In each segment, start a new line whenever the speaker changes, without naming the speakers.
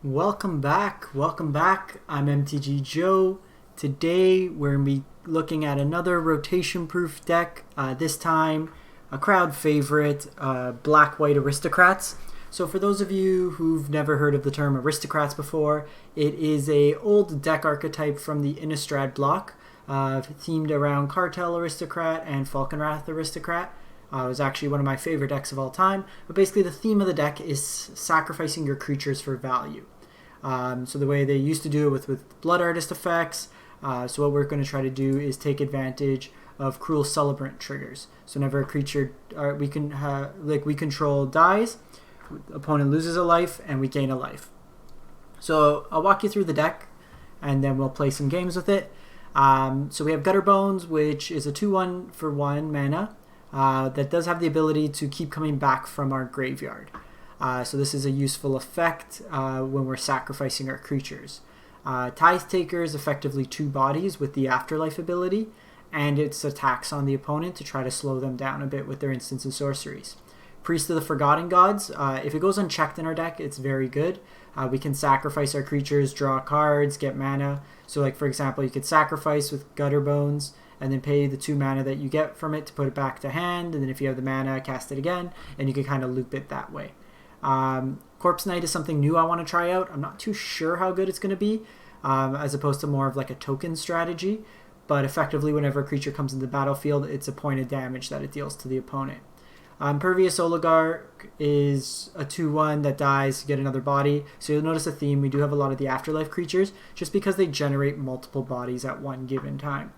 Welcome back. I'm MTG Joe. Today we're going to be looking at another rotation-proof deck. This time a crowd favorite, Black-White Aristocrats. So for those of you who've never heard of the term Aristocrats before, it is a old deck archetype from the Innistrad block, themed around Cartel Aristocrat and Falconwrath Aristocrat. It was actually one of my favorite decks of all time. But basically the theme of the deck is sacrificing your creatures for value. So the way they used to do it with Blood Artist effects, so what we're going to try to do is take advantage of Cruel Celebrant triggers. So whenever a creature we control dies, opponent loses a life and we gain a life. So I'll walk you through the deck and then we'll play some games with it. So we have Gutterbones, which is a 2/1 for 1 mana that does have the ability to keep coming back from our graveyard. So this is a useful effect when we're sacrificing our creatures. Tithe Taker is effectively 2 bodies with the Afterlife ability, and its attacks on the opponent to try to slow them down a bit with their instants and sorceries. Priest of the Forgotten Gods, if it goes unchecked in our deck, it's very good. We can sacrifice our creatures, draw cards, get mana. So like for example, you could sacrifice with Gutterbones and then pay the 2 mana that you get from it to put it back to hand, and then if you have the mana, cast it again, and you can kind of loop it that way. Corpse Knight is something new I want to try out. I'm not too sure how good it's going to be, as opposed to more of like a token strategy, but effectively whenever a creature comes into the battlefield, it's a point of damage that it deals to the opponent. Imperious Oligarch is a 2/1 that dies to get another body. So you'll notice a theme, we do have a lot of the Afterlife creatures, just because they generate multiple bodies at one given time.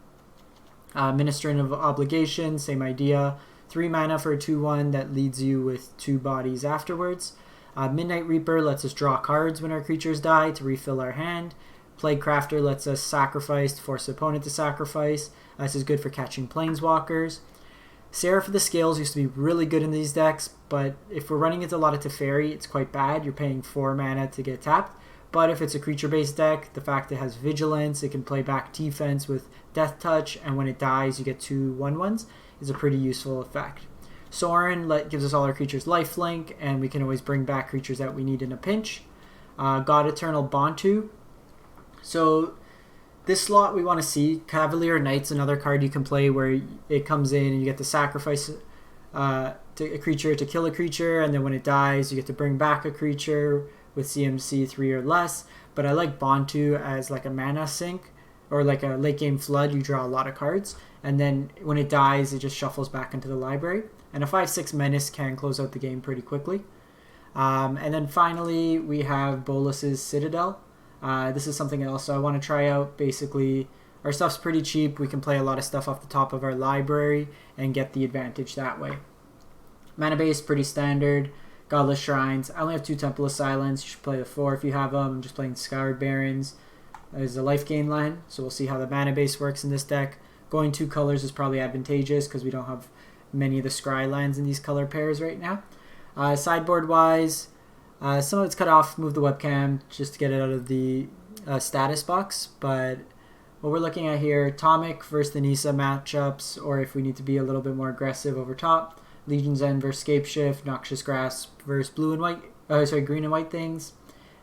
Ministrant of Obligation, same idea. 3 mana for a 2/1 that leads you with 2 bodies afterwards. Midnight Reaper lets us draw cards when our creatures die to refill our hand. Plaguecrafter lets us sacrifice to force the opponent to sacrifice. This is good for catching planeswalkers. Seraph of the Scales used to be really good in these decks, but if we're running into a lot of Teferi, it's quite bad. You're paying 4 mana to get tapped. But if it's a creature-based deck, the fact it has Vigilance, it can play back defense with Death Touch, and when it dies, you get 2 1/1s, is a pretty useful effect. Sorin gives us all our creatures lifelink, and we can always bring back creatures that we need in a pinch. God-Eternal Bontu. So this slot we want to see. Cavalier Knight's another card you can play where it comes in and you get to sacrifice to a creature to kill a creature, and then when it dies, you get to bring back a creature with CMC 3 or less. But I like Bontu as like a mana sink, or like a late game flood. You draw a lot of cards, and then when it dies, it just shuffles back into the library. And a 5/6 menace can close out the game pretty quickly. And then finally, we have Bolas's Citadel. This is something else I want to try out. Basically, our stuff's pretty cheap. We can play a lot of stuff off the top of our library and get the advantage that way. Mana base, pretty standard. Godless Shrines. I only have 2 Temple of Silence. You should play the 4 if you have them. I'm just playing Scoured Barrens. There's a life gain line, so we'll see how the mana base works in this deck. Going 2 colors is probably advantageous because we don't have many of the scry lands in these color pairs right now. Sideboard wise, some of it's cut off, move the webcam just to get it out of the status box, but what we're looking at here, Atomic versus the Nissa matchups, or if we need to be a little bit more aggressive over top, Legion's End versus Scapeshift, Noxious Grasp versus green and white things,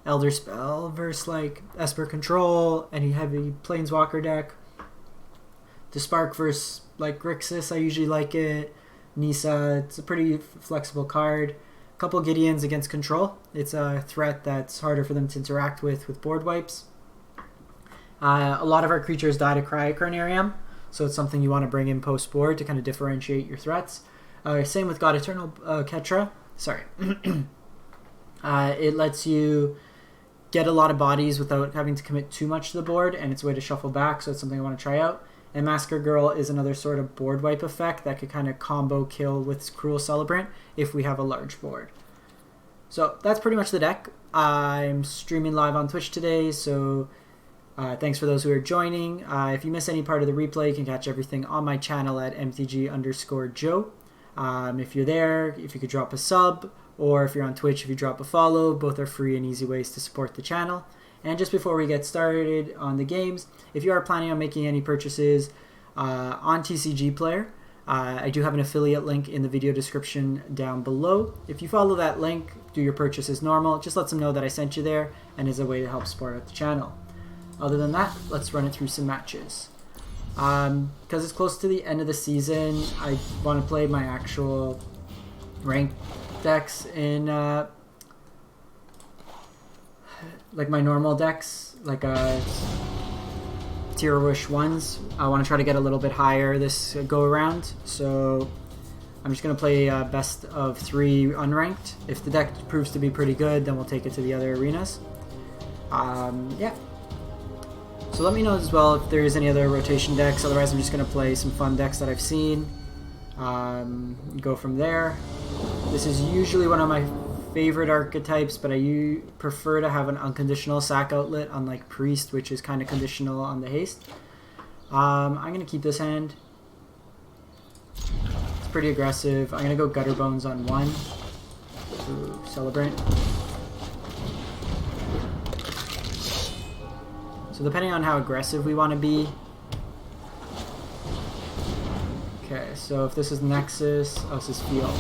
Elderspell versus like Esper Control, any heavy Planeswalker deck, Spark versus like Grixis, I usually like it. Nissa, it's a pretty flexible card. A couple Gideons against Control. It's a threat that's harder for them to interact with board wipes. A lot of our creatures die to Cryocarnarium, so it's something you want to bring in post-board to kind of differentiate your threats. Same with God-Eternal Oketra. Sorry. It lets you get a lot of bodies without having to commit too much to the board, and it's a way to shuffle back, so it's something I want to try out. And Massacre Girl is another sort of board wipe effect that could kind of combo kill with Cruel Celebrant if we have a large board. So that's pretty much the deck. I'm streaming live on Twitch today, so thanks for those who are joining. If you miss any part of the replay, you can catch everything on my channel at MTG_Joe. If you're there, if you could drop a sub, or if you're on Twitch, if you drop a follow, both are free and easy ways to support the channel. And just before we get started on the games, if you are planning on making any purchases on TCG Player, I do have an affiliate link in the video description down below. If you follow that link, do your purchase as normal. It just lets them know that I sent you there and is a way to help support out the channel. Other than that, let's run it through some matches. Because it's close to the end of the season, I want to play my actual ranked decks in like my normal decks, like tier wish ones. I want to try to get a little bit higher this go around, so I'm just going to play best of 3 unranked. If the deck proves to be pretty good, then we'll take it to the other arenas. Yeah. So let me know as well if there is any other rotation decks. Otherwise, I'm just going to play some fun decks that I've seen. Go from there. This is usually one of my favorite archetypes, but I prefer to have an unconditional sack outlet, unlike Priest, which is kind of conditional on the haste. I'm going to keep this hand. It's pretty aggressive. I'm going to go Gutterbones on 1. Ooh, Celebrant. So depending on how aggressive we want to be. Okay, so if this is Nexus, oh, this is Field.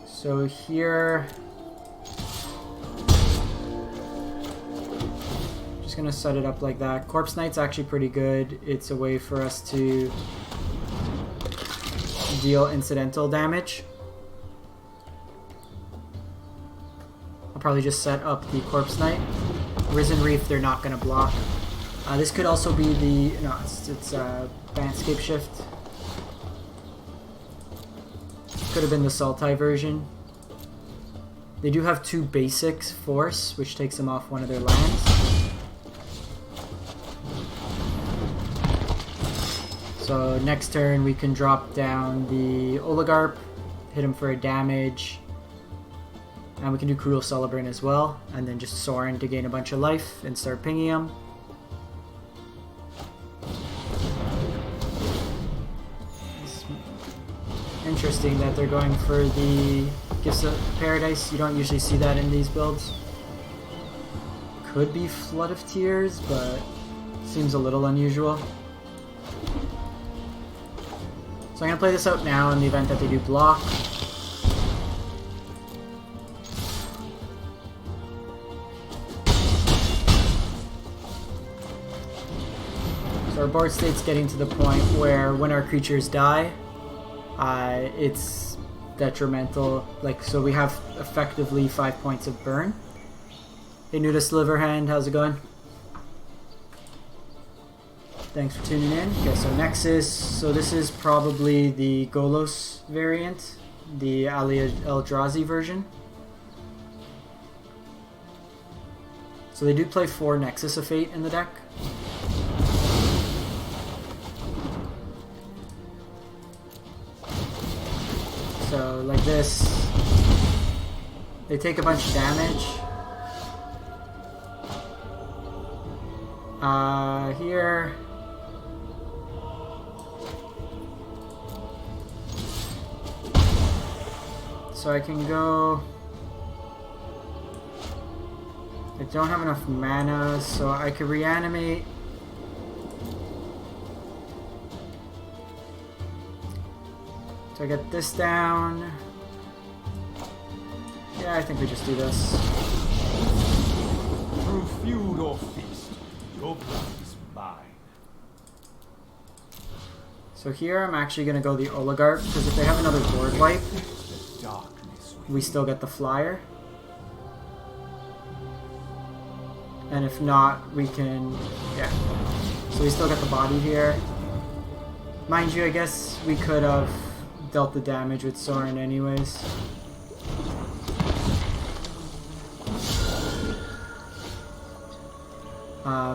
So here, just gonna set it up like that. Corpse Knight's actually pretty good. It's a way for us to deal incidental damage. I'll probably just set up the Corpse Knight. Risen Reef, they're not gonna block. This could also be the it's Landscape Shift. Could have been the Sultai version. They do have 2 basics Force, which takes them off one of their lands. So next turn we can drop down the Oligarch, hit him for a damage, and we can do Cruel Celebrant as well, and then just Sorin to gain a bunch of life and start pinging him. Interesting that they're going for the Gifts of Paradise. You don't usually see that in these builds. Could be Flood of Tears, but seems a little unusual. So I'm going to play this out now in the event that they do block. So our board state's getting to the point where when our creatures die, it's detrimental. Like, so we have effectively 5 points of burn. Hey, Nuda Sliverhand, how's it going? Thanks for tuning in. Okay, so Nexus. So this is probably the Golos variant, the Ali Eldrazi version. So they do play 4 Nexus of Fate in the deck. So, like this, they take a bunch of damage. Here, so I can go, I don't have enough mana, so I could reanimate. So I get this down. Yeah, I think we just do this.
Through feud or feast, your blood is mine.
So here I'm actually going to go the Oligarch, because if they have another board wipe, we still get the flyer. And if not, we can, yeah. So we still get the body here. Mind you, I guess we could have dealt the damage with Sorin anyways.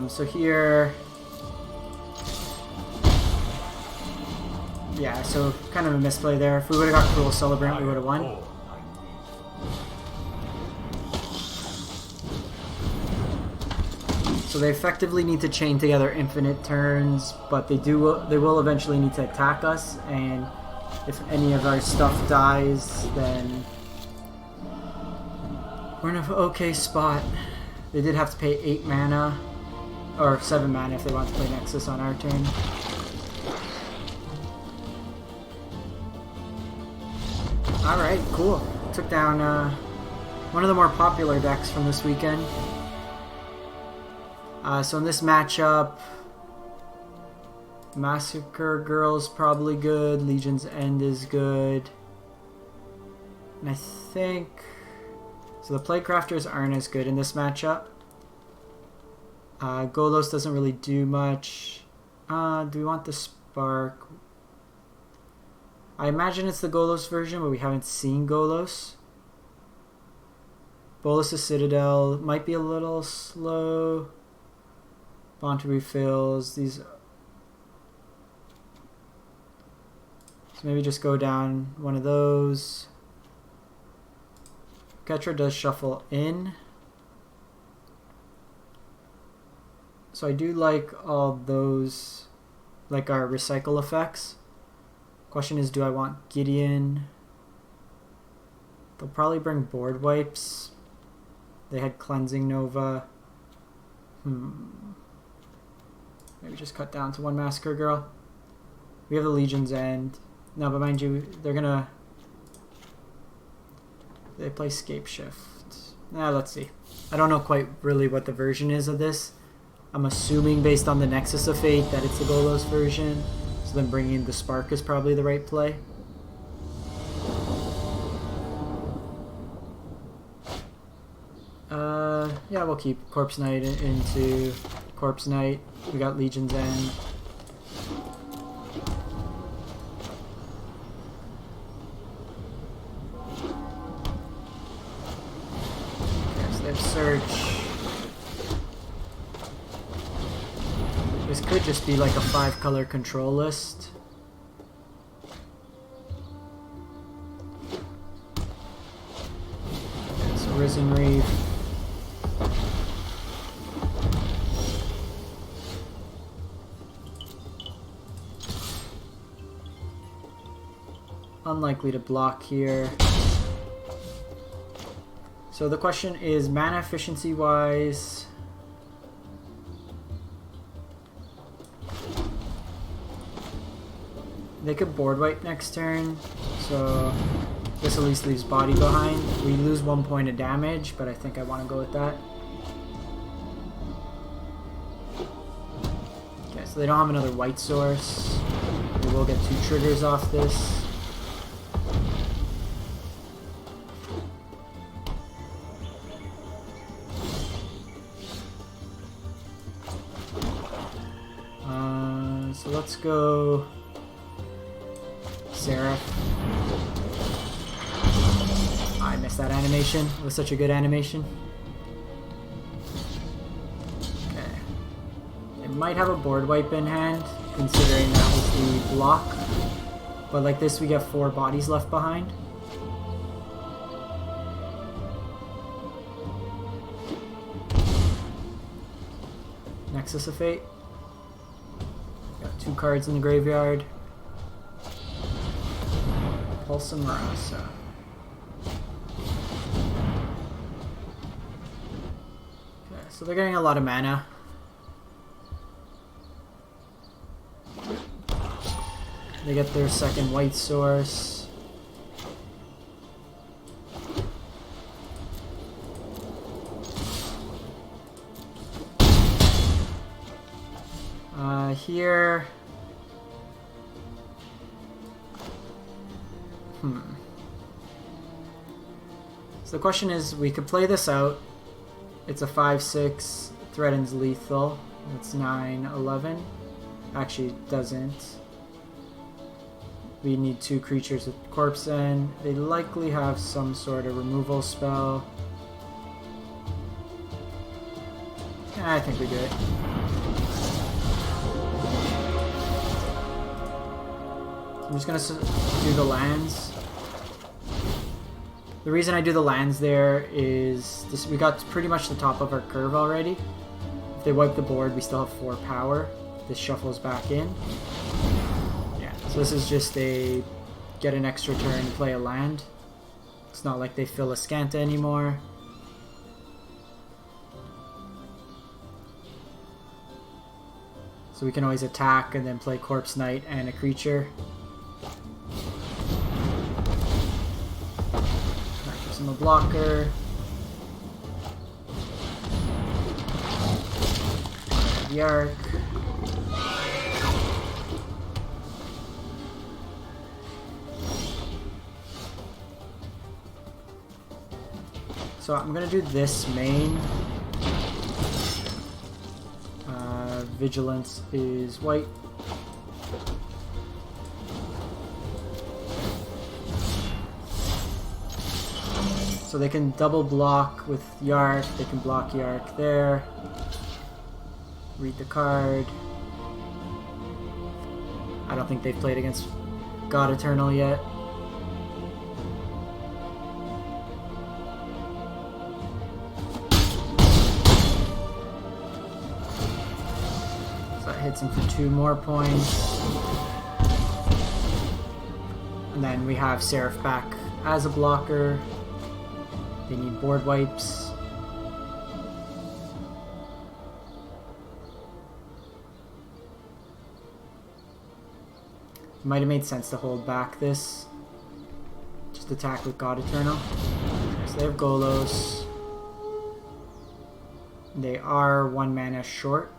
So here, yeah, so kind of a misplay there. If we would have got Cruel Celebrant, we would have won. So they effectively need to chain together infinite turns, but they will eventually need to attack us, and if any of our stuff dies, then we're in an okay spot. They did have to pay 8 mana, or 7 mana if they want to play Nexus on our turn. Alright, cool. Took down one of the more popular decks from this weekend. So in this matchup, Massacre Girl is probably good, Legion's End is good. And I think... So the Plaguecrafters aren't as good in this matchup. Golos doesn't really do much. Do we want the Spark? I imagine it's the Golos version, but we haven't seen Golos. Bolas' Citadel might be a little slow. Bontu refills. These... So maybe just go down one of those. Oketra does shuffle in. So I do like all those, like our recycle effects. Question is, do I want Gideon? They'll probably bring board wipes. They had Cleansing Nova. Maybe just cut down to one Massacre Girl. We have the Legion's End. No, but mind you, they're gonna... They play Scape Shift. Let's see. I don't know quite really what the version is of this. I'm assuming based on the Nexus of Fate that it's the Golos version. So then bringing the Spark is probably the right play. Yeah, we'll keep Corpse Knight into Corpse Knight. We got Legion's End. Okay, so they have Search. This could just be like a 5-color control list. Okay, so Risen Reef. Unlikely to block here. So the question is, mana efficiency wise, they could board wipe next turn, so this at least leaves body behind. We lose 1 point of damage, but I think I want to go with that. Okay, so they don't have another white source. We will get 2 triggers off this. So let's go Seraph. I missed that animation. It was such a good animation. Okay. It might have a board wipe in hand, considering that was the block. But like this, we get 4 bodies left behind. Nexus of Fate. Got 2 cards in the graveyard. Pulse and Marasa. Okay, so they're getting a lot of mana. They get their second white source. Here. So the question is, we could play this out. It's a 5/6, threatens lethal. That's 9/11. Actually, it doesn't. We need 2 creatures with Corpse End. They likely have some sort of removal spell. I think we do it. I'm just going to do the lands. The reason I do the lands there is this, we got pretty much the top of our curve already. If they wipe the board, we still have 4 power. This shuffles back in. Yeah, so this is just a get an extra turn, play a land. It's not like they fill a Scanta anymore. So we can always attack and then play Corpse Knight and a creature. from a blocker. Yark. So I'm gonna do this main. Vigilance is white. So they can double block with Yark, they can block Yark there. Read the card. I don't think they've played against God-Eternal yet. So that hits him for 2 more points. And then we have Seraph back as a blocker. They need board wipes. Might have made sense to hold back this. Just attack with God-Eternal. So they have Golos. They are 1 mana short.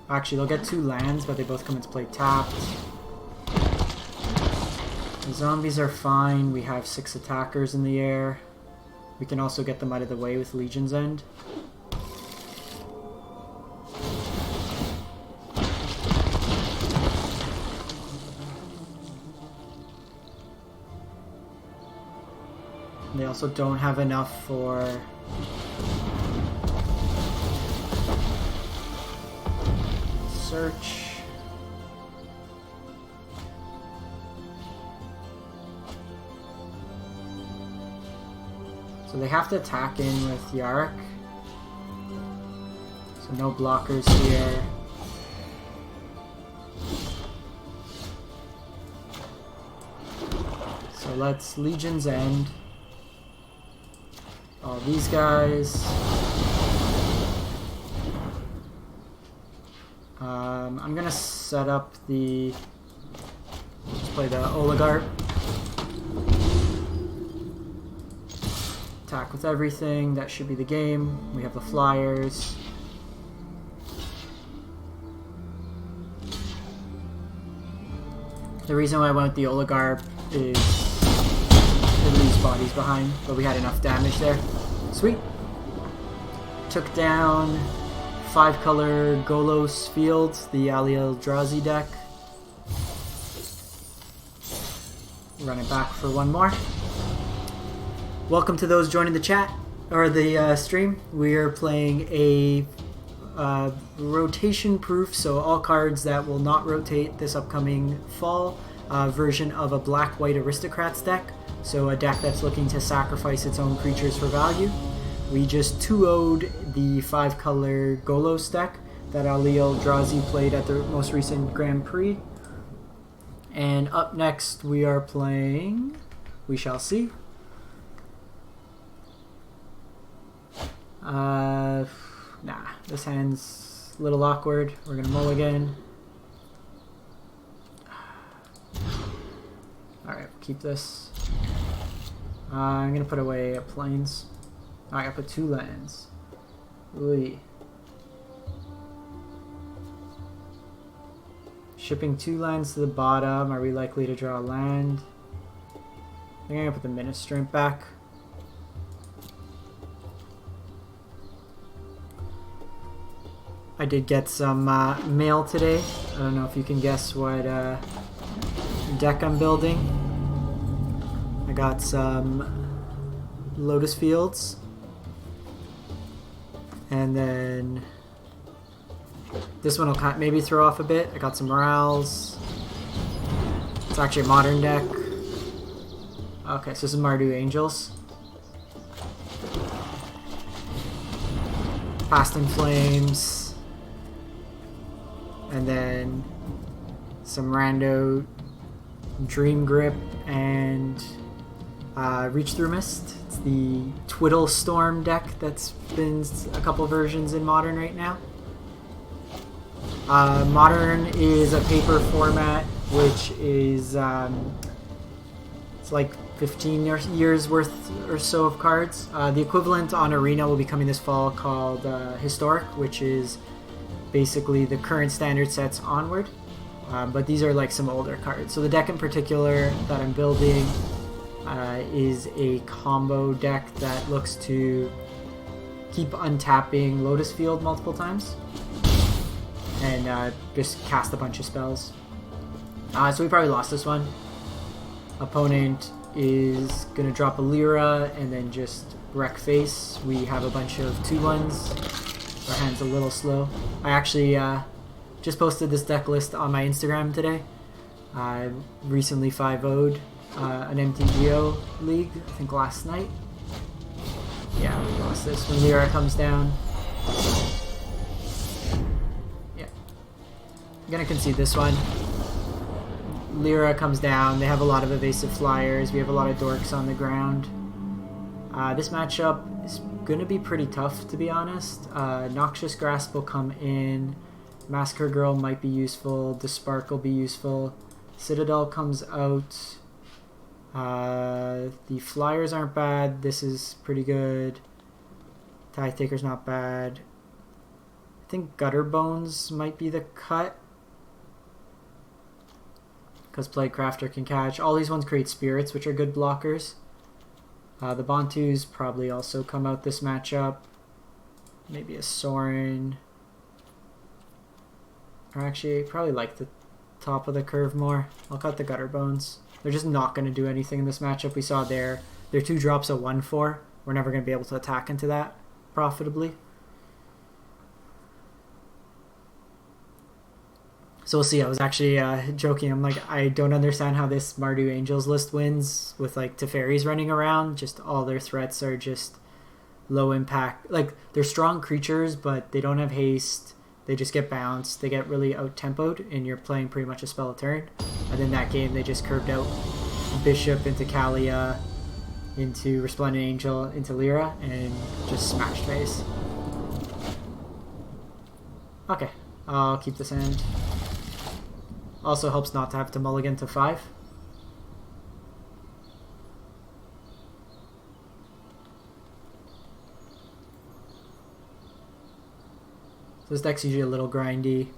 Actually, they'll get 2 lands, but they both come into play tapped. The zombies are fine. We have 6 attackers in the air. We can also get them out of the way with Legion's End. They also don't have enough for search. So they have to attack in with Yark. So no blockers here. So let's Legion's End. All these guys. I'm gonna set up the. Let's play the Oligarch. Attack with everything. That should be the game. We have the flyers. The reason why I went with the Oligarch is it leaves bodies behind, but we had enough damage there. Sweet. Took down 5-color Golos Fields, the Eldrazi deck. Run it back for 1 more. Welcome to those joining the chat or the stream. We are playing a rotation proof, so all cards that will not rotate this upcoming fall version of a black-white Aristocrats deck. So a deck that's looking to sacrifice its own creatures for value. We just 2-0'd the 5-color Golos deck that Eldrazi played at the most recent Grand Prix. And up next we are playing, we shall see. Nah, this hand's a little awkward. We're gonna mulligan. Alright, keep this. I'm gonna put away a plains. I gotta put 2 lands. Ooh. Shipping 2 lands to the bottom. Are we likely to draw a land? I think I'm gonna put the Ministrant back. I did get some mail today. I don't know if you can guess what deck I'm building. I got some Lotus Fields. And then this one will maybe throw off a bit. I got some Morales. It's actually a modern deck. Okay, so this is Mardu Angels. Past in Flames. And then some rando Dream Grip and Reach Through Mist. It's the Twiddle Storm deck that's been a couple versions in Modern right now. Modern is a paper format, which is It's like 15 years worth or so of cards. The equivalent on Arena will be coming this fall called Historic, which is basically the current standard sets onward. But these are like some older cards. So the deck in particular that I'm building is a combo deck that looks to keep untapping Lotus Field multiple times and just cast a bunch of spells. So we probably lost this one. Opponent is going to drop a Lyra and then just wreck face. We have a bunch of 2/1s. Our hand's a little slow. I actually just posted this deck list on my Instagram today. I recently 5-0'd an MTGO league, I think last night. Yeah, we lost this when Lyra comes down. Yeah. I'm going to concede this one. Lyra comes down. They have a lot of evasive flyers. We have a lot of dorks on the ground. This matchup is going to be pretty tough, to be honest. Noxious Grasp will come in. Massacre Girl might be useful. Despark will be useful. Citadel comes out. The flyers aren't bad. This is pretty good. Tithe Taker's not bad. I think Gutterbones might be the cut, because Plaguecrafter can catch. All these ones create spirits, which are good blockers. The Bontus probably also come out this matchup. Maybe a Sorin. Or actually, probably like the top of the curve more. I'll cut the Gutterbones. They're just not going to do anything in this matchup. We saw their 2 drops a 1/4. We're never going to be able to attack into that profitably. So we'll see. I was actually joking. I'm like, I don't understand how this Mardu Angels list wins with like Teferis running around. Just all their threats are just low impact. Like, they're strong creatures, but they don't have haste. They just get bounced. They get really out-tempoed, and you're playing pretty much a spell a turn. And in that game, they just curved out Bishop into Kalia, into Resplendent Angel, into Lyra, and just smashed face. Okay, I'll keep this hand. Also helps not to have to mulligan to 5. So this deck's usually a little grindy.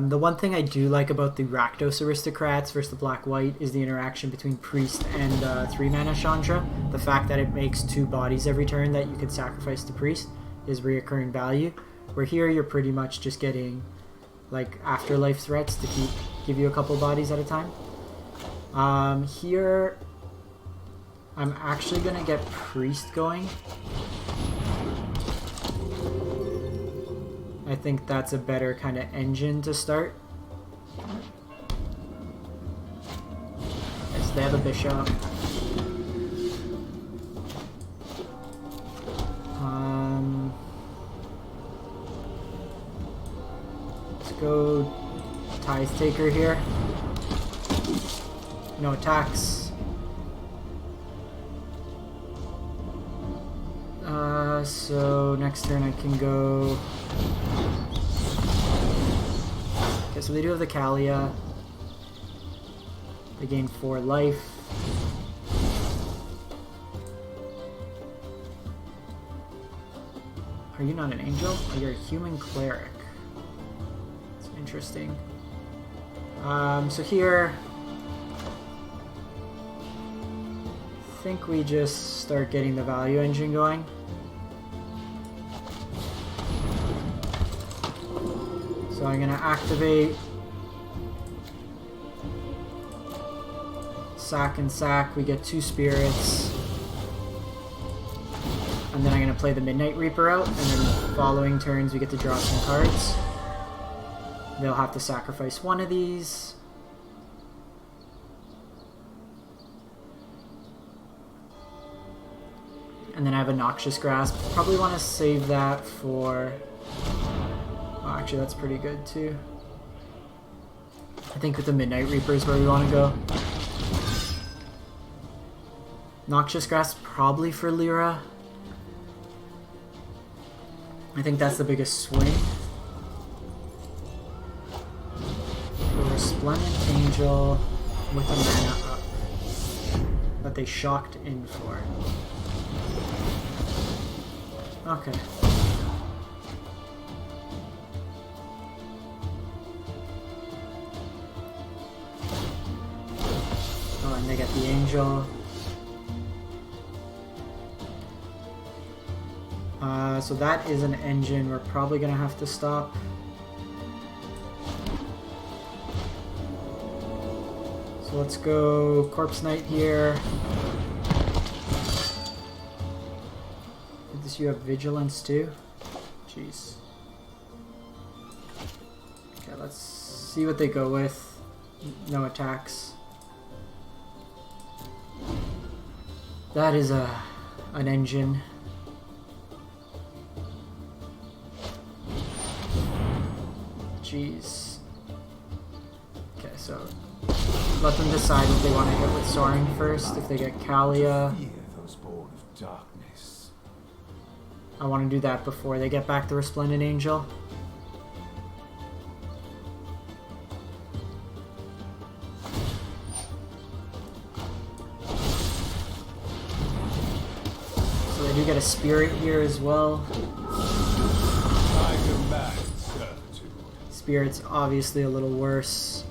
The one thing I do like about the Rakdos Aristocrats versus the Black-White is the interaction between Priest and 3-mana Chandra. The fact that it makes 2 bodies every turn that you could sacrifice to Priest is reoccurring value. Where here you're pretty much just getting like afterlife threats to give you a couple bodies at a time. Here I'm actually gonna get Priest going. I think that's a better kind of engine to start. Okay, so they have a Bishop. Let's go Tithe Taker here. No attacks. So next turn I can go... Okay, so they do have the Kalia. They gain 4 life. Are you not an angel? Oh, you're a human cleric. That's interesting. So here... I think we just start getting the value engine going. So I'm going to activate sack and sack. We get 2 spirits. And then I'm going to play the Midnight Reaper out. And then following turns we get to draw some cards. They'll have to sacrifice one of these. And then I have a Noxious Grasp. Probably want to save that for... Oh, actually, that's pretty good, too. I think with the Midnight Reaper is where we want to go. Noxious Grasp probably for Lyra. I think that's the biggest swing. Resplendent Angel with a mana up. they shocked in for. Okay. Oh, and they get the angel. So that is an engine we're probably gonna have to stop. So let's go Corpse Knight here. Does you have Vigilance too? Jeez. Okay, let's see what they go with. No attacks. That is an engine. Jeez. Okay, so let them decide if they want to hit with Sorin first. If they get Kalia, I want to do that before they get back the Resplendent Angel. So they do get a Spirit here as well. Spirit's obviously a little worse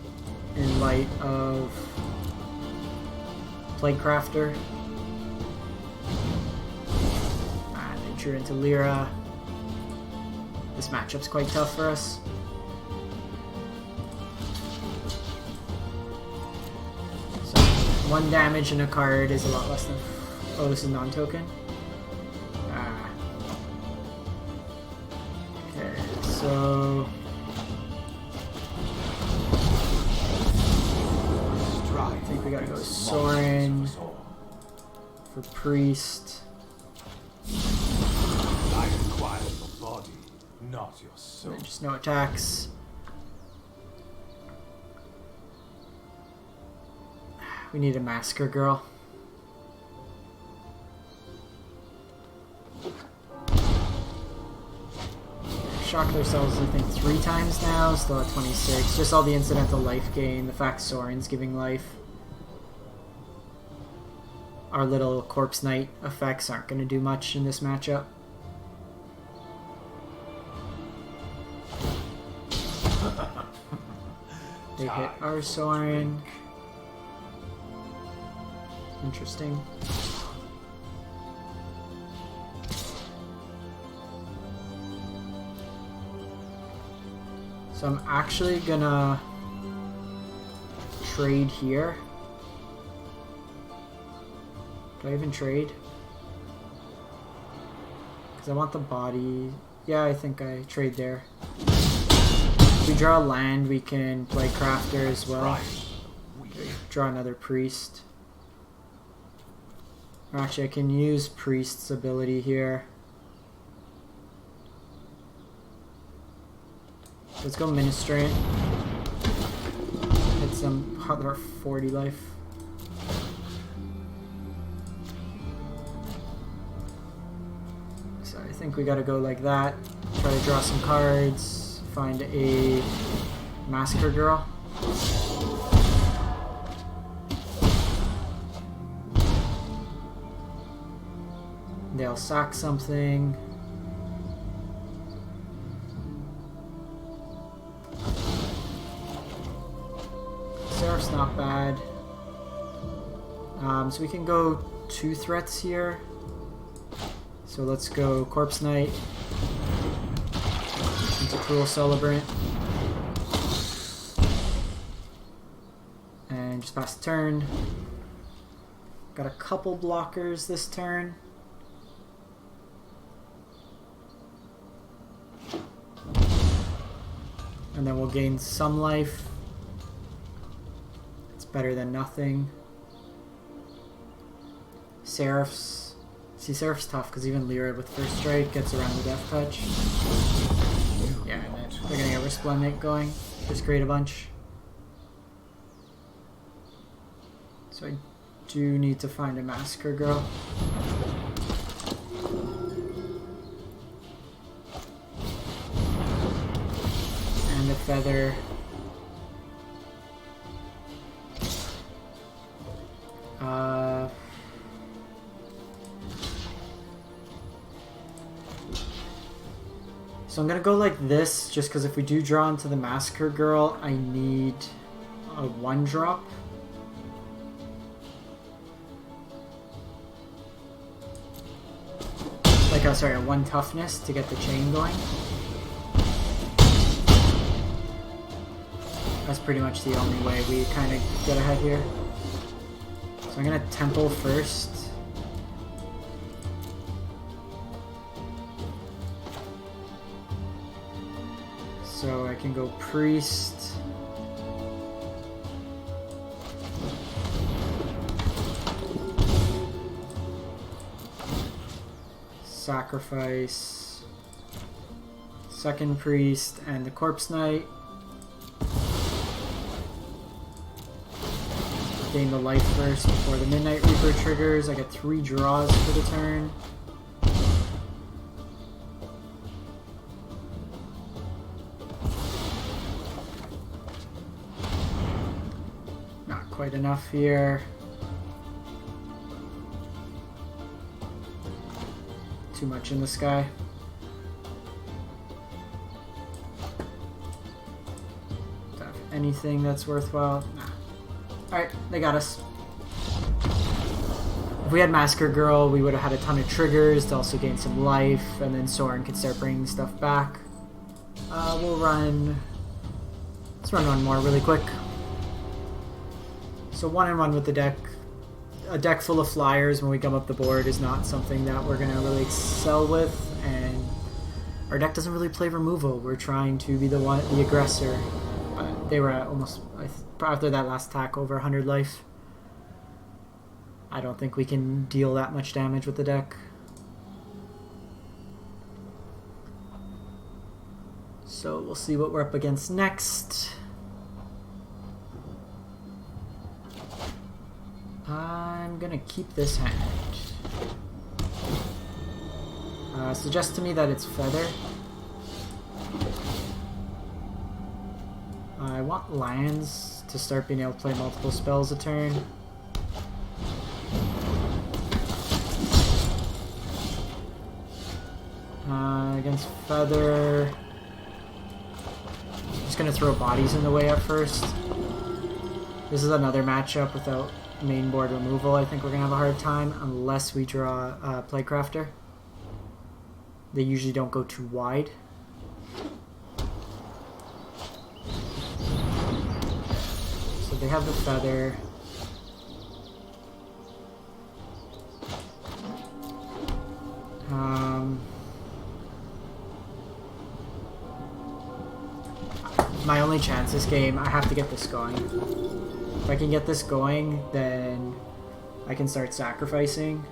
in light of Plaguecrafter. And they drew into Lyra. This matchup's quite tough for us. So 1 damage in a card is a lot less than... Oh, this is non-token? Ah. Okay, so... I think we gotta go Sorin for Priest.
I require your body, not your soul.
And just no attacks. We need a Massacre Girl. Shocked ourselves, I think, 3 times now, still at 26. Just all the incidental life gain, the fact Sorin's giving life. Our little Corpse Knight effects aren't going to do much in this matchup. They hit our Sorin. Interesting. So I'm actually gonna trade here. Do I even trade? Because I want the body. Yeah, I think I trade there. If we draw land, we can play Crafter as well. Draw another Priest. Or actually, I can use Priest's ability here. Let's go Ministrant. Hit some 40 life. So I think we gotta go like that. Try to draw some cards. Find a Massacre Girl. They'll sack something. Seraph's not bad. So we can go 2 threats here. So let's go Corpse Knight into Cruel Celebrant. And just pass the turn. Got a couple blockers this turn. And then we'll gain some life. Better than nothing. Seraph's... See, Seraph's tough because even Lyra with First Strike gets around the Death Touch. Yeah, and then they're gonna get Resplendent going. Just create a bunch. So I do need to find a Massacre Girl. And a Feather. So I'm going to go like this, just because if we do draw into the Massacre Girl, I need a 1-drop. Like, sorry, a 1 toughness to get the chain going. That's pretty much the only way we kind of get ahead here. So I'm going to Temple first. So I can go Priest. Sacrifice. Second Priest and the Corpse Knight. Gain the life first before the Midnight Reaper triggers. I get 3 draws for the turn. Not quite enough here. Too much in the sky. Do I have anything that's worthwhile? Nah. Alright, they got us. If we had Massacre Girl, we would have had a ton of triggers to also gain some life, and then Sorin could start bringing stuff back. We'll run... Let's run one more really quick. So 1-1 with the deck. A deck full of flyers when we come up the board is not something that we're going to really excel with, and our deck doesn't really play removal. We're trying to be the aggressor. They were at almost, after that last attack, over 100 life. I don't think we can deal that much damage with the deck. So we'll see what we're up against next. I'm gonna keep this hand. Suggest to me that it's Feather. I want lands to start being able to play multiple spells a turn. Against Feather, I'm just gonna throw bodies in the way at first. This is another matchup without main board removal. I think we're gonna have a hard time unless we draw Plaguecrafter. They usually don't go too wide. So they have the Feather. My only chance this game, I have to get this going. If I can get this going, then I can start sacrificing.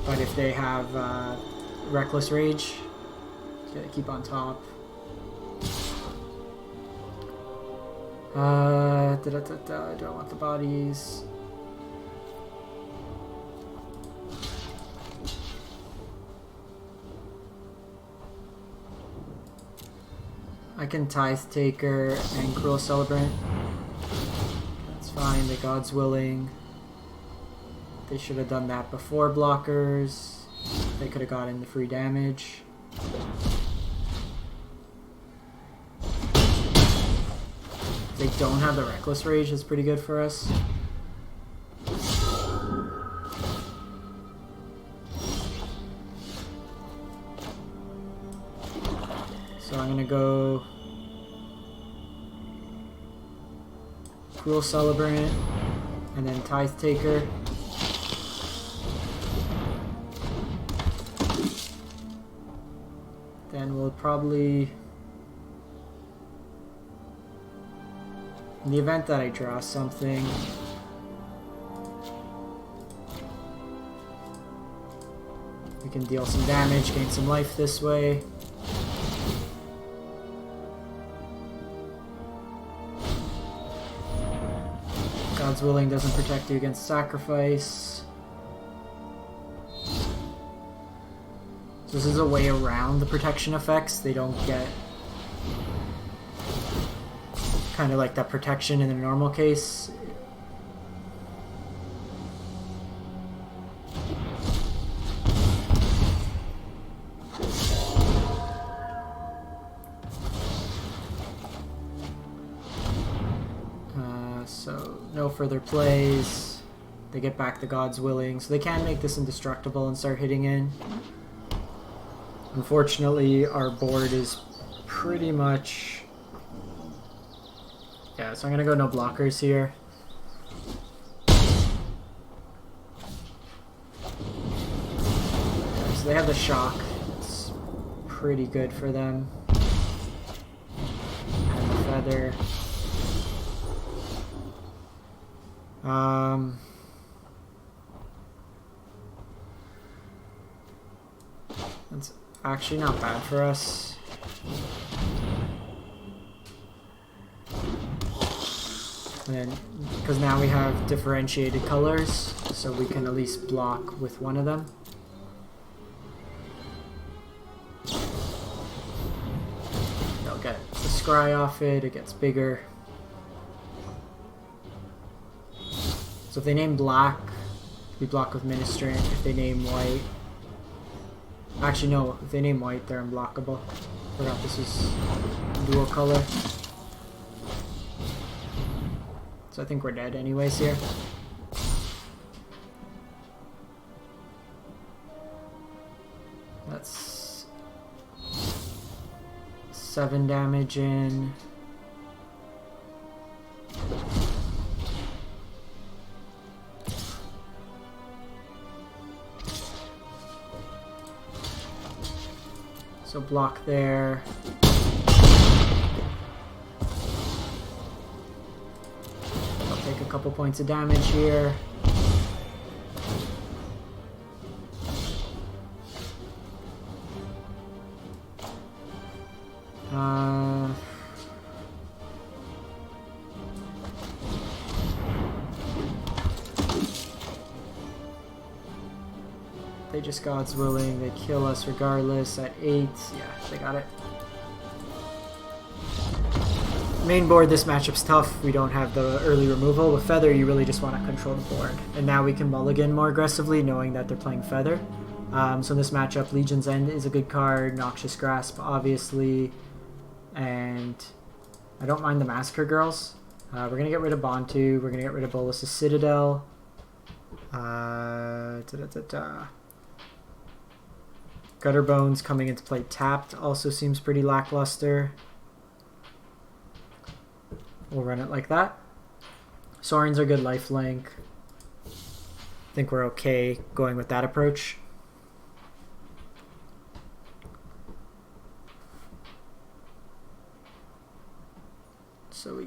But if they have Reckless Rage, gotta keep on top. Do I want the bodies? I can Tithe Taker and Cruel Celebrant. That's fine, the God's willing. They should have done that before blockers. They could have gotten the free damage. If they don't have the Reckless Rage, that's pretty good for us. So I'm gonna go Cruel Celebrant and then Tithe Taker. Then we'll probably, in the event that I draw something, we can deal some damage, gain some life this way. God's willing doesn't protect you against sacrifice. So this is a way around the protection effects. They don't get kind of like that protection in the normal case. for their plays. They get back the God's Willing, so they can make this indestructible and start hitting in. Unfortunately, our board is pretty much... Yeah, so I'm going to go no blockers here. So they have the shock. It's pretty good for them. And the feather. That's actually not bad for us. And then, because now we have differentiated colors, so we can at least block with one of them. They'll get the scry off it, it gets bigger. So if they name black, we block with Ministrant. If they name white... Actually, no. If they name white, they're unblockable. Forgot this is dual color. So I think we're dead anyways here. That's 7 damage in. So block there. I'll take a couple points of damage here. They just God's Willing, they kill us regardless at 8. Yeah, they got it. Main board, this matchup's tough. We don't have the early removal. With Feather, you really just want to control the board. And now we can mulligan more aggressively, knowing that they're playing Feather. So in this matchup, Legion's End is a good card. Noxious Grasp, obviously. And I don't mind the Massacre Girls. We're going to get rid of Bontu. We're going to get rid of Bolas' Citadel. Gutterbones coming into play tapped also seems pretty lackluster. We'll run it like that. Sorin's a good lifelink. I think we're okay going with that approach. So we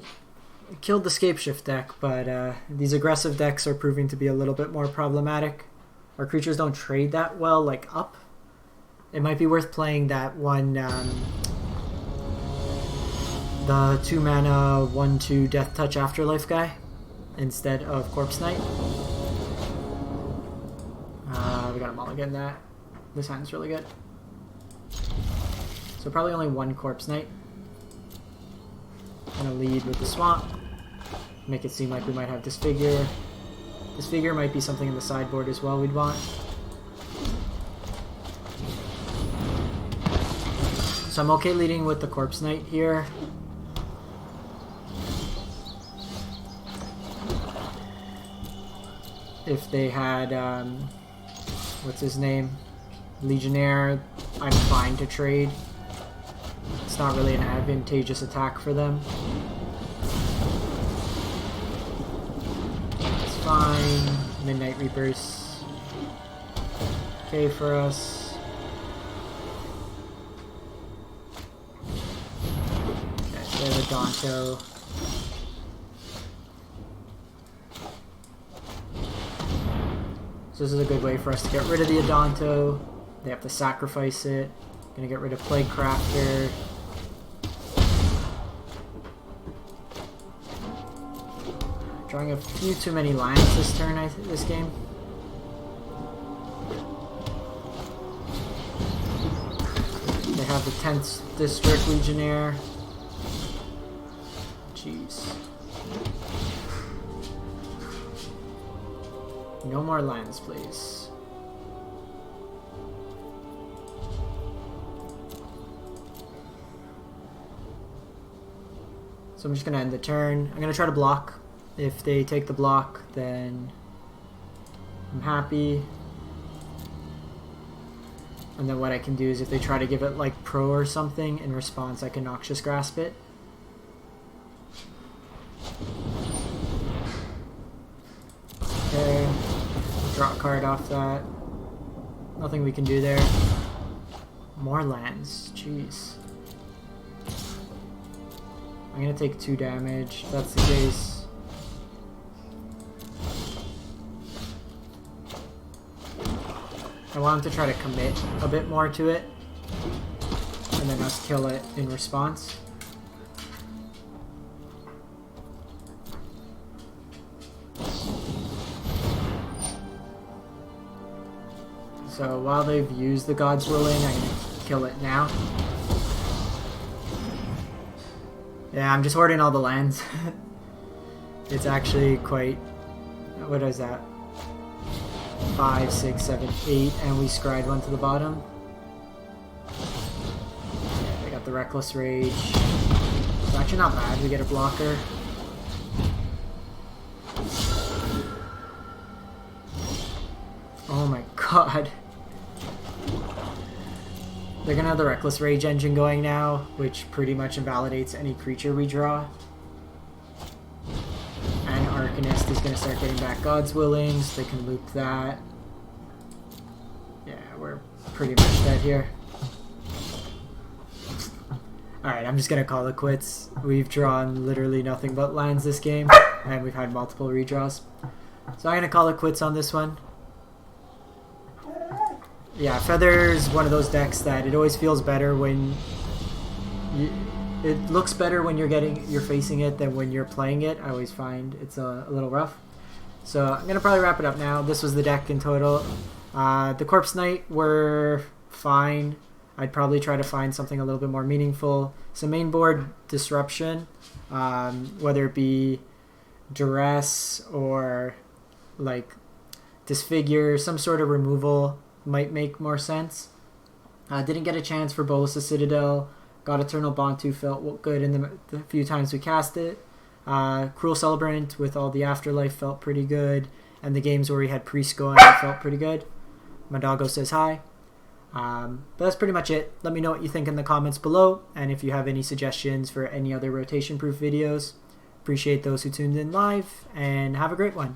killed the Scapeshift deck, but these aggressive decks are proving to be a little bit more problematic. Our creatures don't trade that well, like up. It might be worth playing that one, the 2-mana 1/2 Death Touch Afterlife guy instead of Corpse Knight. We got a mulligan that. This hand's really good. So probably only one Corpse Knight. Gonna lead with the Swamp. Make it seem like we might have Disfigure. Disfigure might be something in the sideboard as well we'd want. So I'm okay leading with the Corpse Knight here. If they had, what's his name? Legionnaire, I'm fine to trade. It's not really an advantageous attack for them. It's fine. Midnight Reapers. Okay for us. The Donto. So this is a good way for us to get rid of the Adonto. They have to sacrifice it. Gonna get rid of Plaguecrafter. Drawing a few too many lands this turn, this game. They have the 10th District Legionnaire. Jeez. No more lands, please. So I'm just going to end the turn. I'm going to try to block. If they take the block, then I'm happy. And then what I can do is if they try to give it like Pro or something, in response I can Noxious Grasp it. Okay, draw a card off that. Nothing we can do there. More lands, jeez. I'm gonna take 2 damage, if that's the case. I want him to try to commit a bit more to it, and then us kill it in response. So while they've used the God's Willing, I'm going to kill it now. Yeah, I'm just hoarding all the lands. It's actually quite... What is that? 5, 6, 7, 8, and we scryed one to the bottom. Yeah, they got the Reckless Rage. It's actually not bad, we get a blocker. Oh my god. They're gonna have the Reckless Rage engine going now, which pretty much invalidates any creature we draw. And Arcanist is gonna start getting back God's Willing, so they can loop that. Yeah, we're pretty much dead here. Alright, I'm just gonna call it quits. We've drawn literally nothing but lands this game, and we've had multiple redraws. So I'm gonna call it quits on this one. Yeah, Feather's one of those decks that it always feels better when it looks better when you're facing it than when you're playing it. I always find it's a little rough. So I'm gonna probably wrap it up now. This was the deck in total. The Corpse Knight were fine. I'd probably try to find something a little bit more meaningful. Some main board disruption, whether it be duress or like disfigure, some sort of removal might make more sense. Didn't get a chance for Bolas' Citadel. God-Eternal Bontu felt good in the few times we cast it. Cruel Celebrant with all the Afterlife felt pretty good. And the games where we had Priest going felt pretty good. My doggo says hi. But that's pretty much it. Let me know what you think in the comments below. And if you have any suggestions for any other rotation-proof videos. Appreciate those who tuned in live. And have a great one.